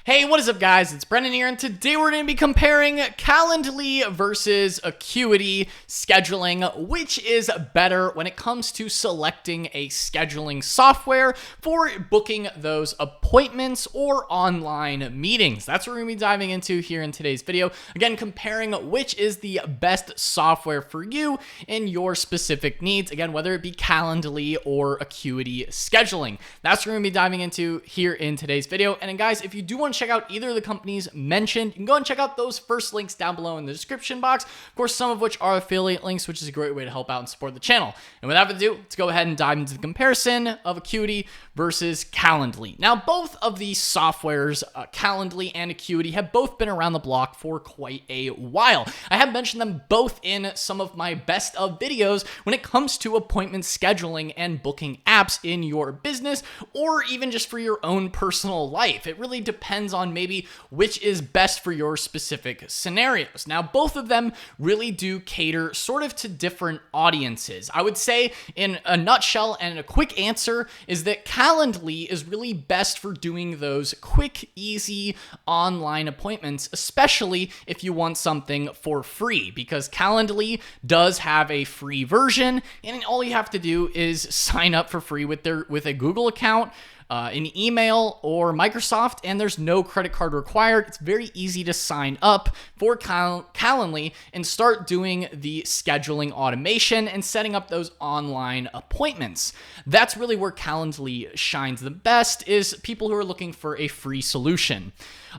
Hey, what is up, guys? It's Brendan here, and today we're going to be comparing Calendly versus Acuity scheduling. Which is better when it comes to selecting a scheduling software for booking those appointments or online meetings? That's what we're going to be diving into here in today's video. Again, comparing which is the best software for you and your specific needs. Again, whether it be Calendly or Acuity scheduling. That's what we're going to be diving into here in today's video. And then, guys, if you do want to check out either of the companies mentioned, you can go and check out those first links down below in the description box. Of course, some of which are affiliate links, which is a great way to help out and support the channel. And without further ado, let's go ahead and dive into the comparison of Acuity versus Calendly. Now, both of these softwares, Calendly and Acuity, have both been around the block for quite a while. I have mentioned them both in some of my best of videos when it comes to appointment scheduling and booking apps in your business, or even just for your own personal life. It really depends on maybe which is best for your specific scenarios. Now, both of them really do cater sort of to different audiences. I would say in a nutshell and a quick answer is that Calendly is really best for doing those quick, easy online appointments, especially if you want something for free, because Calendly does have a free version, and all you have to do is sign up for free with a Google account, an email, or Microsoft, and there's no credit card required. It's very easy to sign up for Calendly and start doing the scheduling automation and setting up those online appointments. That's really where Calendly shines the best, is people who are looking for a free solution.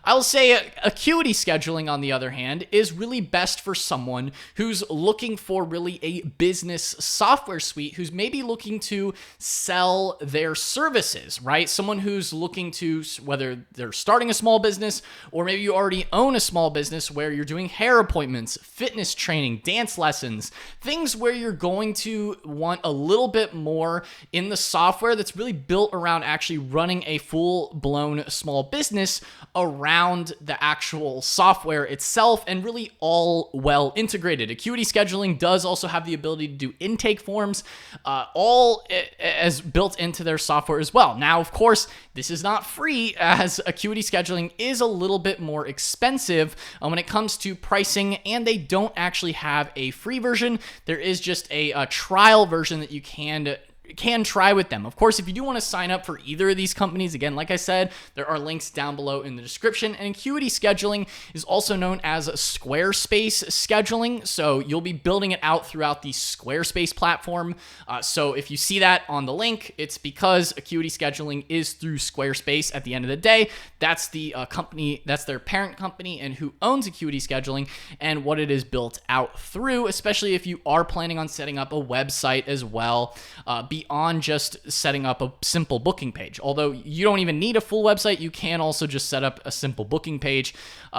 I'll say Acuity scheduling, on the other hand, is really best for someone who's looking for really a business software suite, who's maybe looking to sell their services, right? Someone who's looking to, whether they're starting a small business or maybe you already own a small business where you're doing hair appointments, fitness training, dance lessons, things where you're going to want a little bit more in the software that's really built around actually running a full-blown small business around the actual software itself, and really all well integrated. Acuity scheduling does also have the ability to do intake forms, all as built into their software as well. Now, of course, this is not free, as Acuity scheduling is a little bit more expensive when it comes to pricing, and they don't actually have a free version. There is just a trial version that you can try with them. Of course, if you do want to sign up for either of these companies, again, like I said, there are links down below in the description. And Acuity scheduling is also known as Squarespace scheduling, so you'll be building it out throughout the Squarespace platform. So if you see that on the link, it's because Acuity scheduling is through Squarespace. At the end of the day, that's the company, that's their parent company, and who owns Acuity scheduling and what it is built out through, especially if you are planning on setting up a website as well, beyond just setting up a simple booking page. Although you don't even need a full website, you can also just set up a simple booking page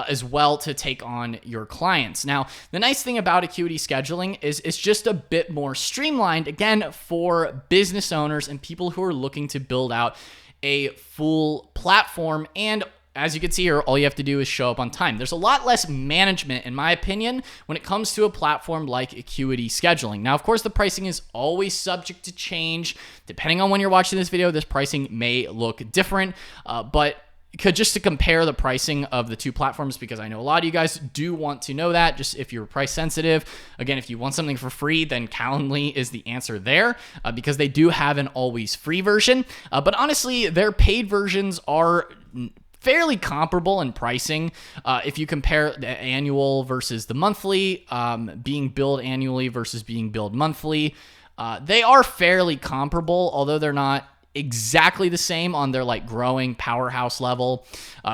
as well to take on your clients. Now, the nice thing about Acuity scheduling is it's just a bit more streamlined, again, for business owners and people who are looking to build out a full platform. And as you can see here, all you have to do is show up on time. There's a lot less management, in my opinion, when it comes to a platform like Acuity scheduling. Now, of course, the pricing is always subject to change. Depending on when you're watching this video, this pricing may look different, but just to compare the pricing of the two platforms, because I know a lot of you guys do want to know that, just if you're price sensitive. Again, if you want something for free, then Calendly is the answer there, because they do have an always free version. But honestly, their paid versions are fairly comparable in pricing. If you compare the annual versus the monthly, being billed annually versus being billed monthly, they are fairly comparable, although they're not exactly the same on their like growing powerhouse level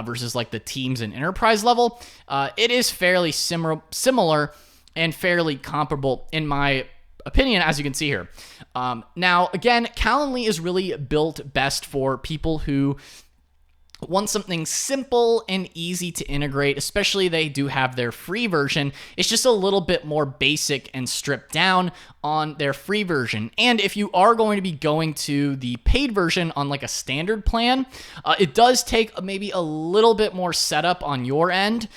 versus like the teams and enterprise level. It is fairly similar and fairly comparable in my opinion, as you can see here. Now, again, Calendly is really built best for people who want something simple and easy to integrate, especially they do have their free version. It's just a little bit more basic and stripped down on their free version. And if you are going to be going to the paid version on like a standard plan, it does take maybe a little bit more setup on your end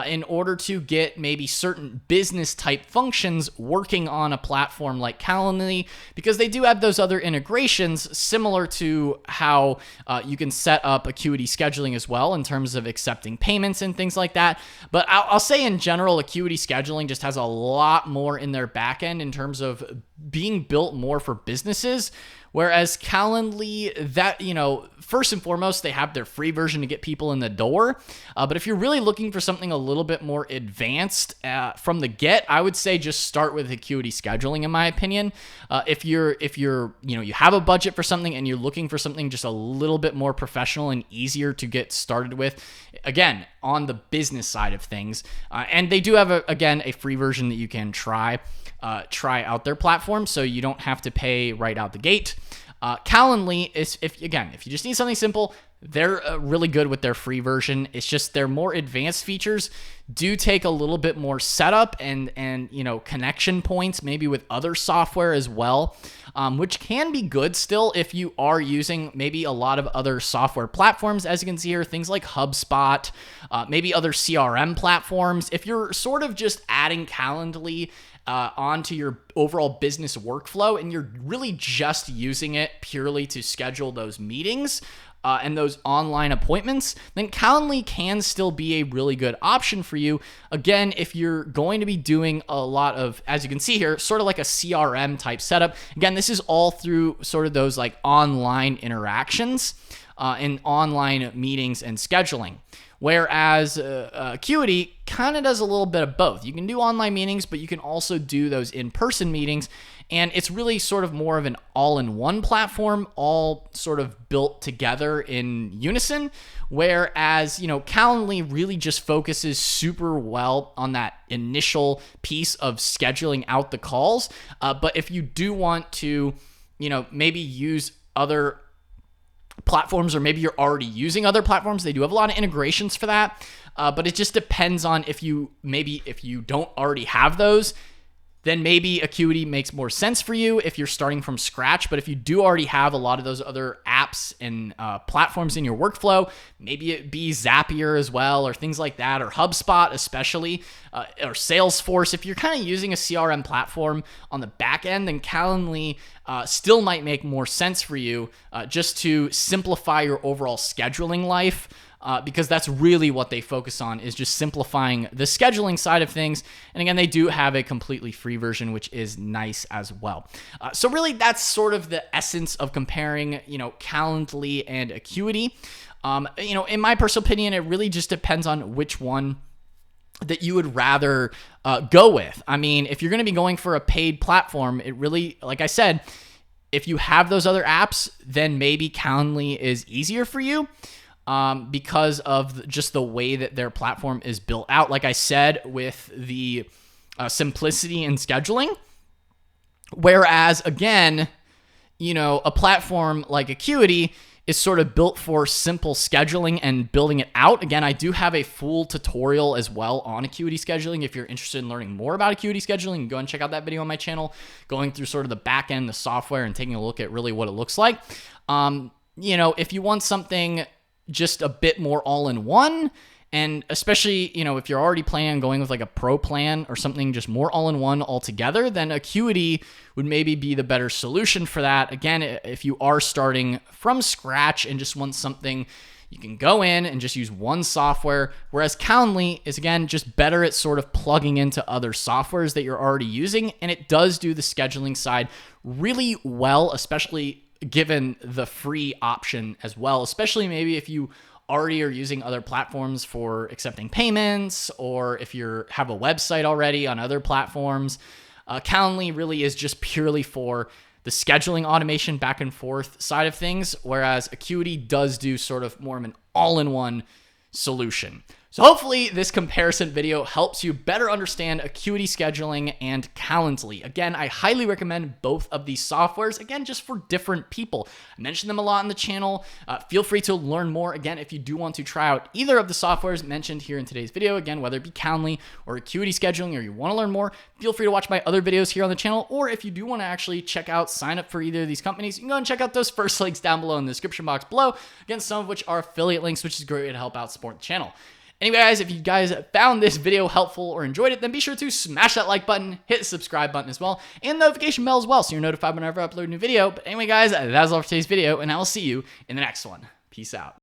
in order to get maybe certain business type functions working on a platform like Calendly, because they do have those other integrations similar to how you can set up Acuity scheduling as well in terms of accepting payments and things like that. But I'll say in general, Acuity scheduling just has a lot more in their backend in terms of being built more for businesses. Whereas Calendly, that, first and foremost, they have their free version to get people in the door. But if you're really looking for something a little bit more advanced from the get, I would say just start with Acuity scheduling, in my opinion. If you're, you have a budget for something and you're looking for something just a little bit more professional and easier to get started with, again, on the business side of things. And they do have, a free version that you can try out their platform, so you don't have to pay right out the gate. Calendly is, if you just need something simple, they're really good with their free version. It's just their more advanced features do take a little bit more setup and connection points, maybe with other software as well, which can be good still if you are using maybe a lot of other software platforms. As you can see here, things like HubSpot, maybe other CRM platforms. If you're sort of just adding Calendly onto your overall business workflow and you're really just using it purely to schedule those meetings and those online appointments, then Calendly can still be a really good option for you. Again, if you're going to be doing a lot of, as you can see here, sort of like a CRM type setup. Again, this is all through sort of those like online interactions and online meetings and scheduling. Whereas Acuity kind of does a little bit of both. You can do online meetings, but you can also do those in-person meetings. And it's really sort of more of an all-in-one platform, all sort of built together in unison. Whereas, Calendly really just focuses super well on that initial piece of scheduling out the calls. But if you do want to, maybe use other platforms, or maybe you're already using other platforms, they do have a lot of integrations for that. But it just depends on if you don't already have those, then maybe Acuity makes more sense for you if you're starting from scratch. But if you do already have a lot of those other apps and platforms in your workflow, maybe it be Zapier as well, or things like that, or HubSpot especially, or Salesforce. If you're kind of using a CRM platform on the back end, then Calendly still might make more sense for you just to simplify your overall scheduling life. Because that's really what they focus on, is just simplifying the scheduling side of things. And again, they do have a completely free version, which is nice as well. So really, that's sort of the essence of comparing, Calendly and Acuity. In my personal opinion, it really just depends on which one that you would rather go with. I mean, if you're going to be going for a paid platform, it really, like I said, if you have those other apps, then maybe Calendly is easier for you. Because of just the way that their platform is built out. Like I said, with the simplicity in scheduling. Whereas, again, a platform like Acuity is sort of built for simple scheduling and building it out. Again, I do have a full tutorial as well on Acuity scheduling. If you're interested in learning more about Acuity scheduling, go and check out that video on my channel, going through sort of the back end, the software, and taking a look at really what it looks like. If you want something just a bit more all-in-one, and especially, if you're already planning on going with like a pro plan or something just more all-in-one altogether, then Acuity would maybe be the better solution for that. Again, if you are starting from scratch and just want something, you can go in and just use one software, whereas Calendly is, again, just better at sort of plugging into other softwares that you're already using, and it does do the scheduling side really well, especially given the free option as well, especially maybe if you already are using other platforms for accepting payments, or if you have a website already on other platforms. Calendly really is just purely for the scheduling automation back and forth side of things, whereas Acuity does do sort of more of an all-in-one solution. So hopefully this comparison video helps you better understand Acuity scheduling and Calendly. Again, I highly recommend both of these softwares, again, just for different people. I mentioned them a lot on the channel. Feel free to learn more. Again, if you do want to try out either of the softwares mentioned here in today's video, again, whether it be Calendly or Acuity scheduling, or you want to learn more, feel free to watch my other videos here on the channel. Or if you do want to actually sign up for either of these companies, you can go and check out those first links down below in the description box below. Again, some of which are affiliate links, which is a great way to help out support the channel. Anyway, guys, if you guys found this video helpful or enjoyed it, then be sure to smash that like button, hit the subscribe button as well, and the notification bell as well, so you're notified whenever I upload a new video. But anyway, guys, that's all for today's video, and I will see you in the next one. Peace out.